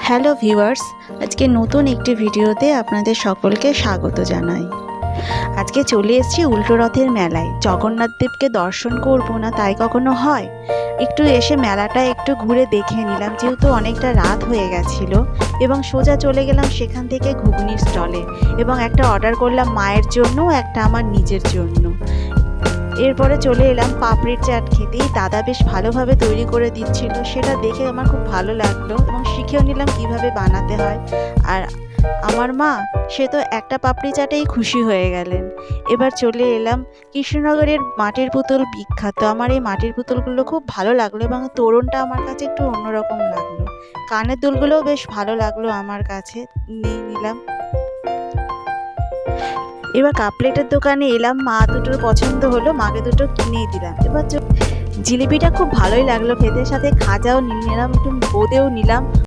Hello viewers, আজকে নতুন একটি ভিডিওতে আপনাদের সকলকে স্বাগত জানাই। আজকে চলে এসেছি উল্টো রথের মেলায়। জগন্নাথ দেবকে দর্শন করব না তাই কখনো হয়? একটু এসে মেলাটা একটু ঘুরে দেখে নিলাম, যেহেতু অনেকটা রাত হয়ে গেছিল। এবং সোজা চলে গেলাম সেখান থেকে ঘুগনির স্টলে এবং একটা অর্ডার করলাম মায়ের জন্য, একটা আমার নিজের জন্য। এরপরে চলে এলাম পাপড়ির চাট খেতে। দাদা বেশ ভালোভাবে তৈরি করে দিচ্ছিল, সেটা দেখে আমার খুব ভালো লাগলো এবং শিখেও নিলাম কিভাবে বানাতে হয়। আর আমার মা, সে তো একটা পাপড়ি চাটেই খুশি হয়ে গেলেন। এবার চলে এলাম কৃষ্ণনগরের মাটির পুতুল বিখ্যাত। আমার এই মাটির পুতুলগুলো খুব ভালো লাগলো এবং তোরণটা আমার কাছে একটু অন্যরকম লাগলো। কানের দুলগুলোও বেশ ভালো লাগলো আমার কাছে, নিয়ে নিলাম। এবার কাপ প্লেটের দোকানে এলাম, মা দুটোর পছন্দ হলো, মাকে দুটো কিনেই দিলাম। এবার জিলিপিটা খুব ভালোই লাগলো খেতে, সাথে খাজাও নিলাম, একটু বোঁদেও নিলাম।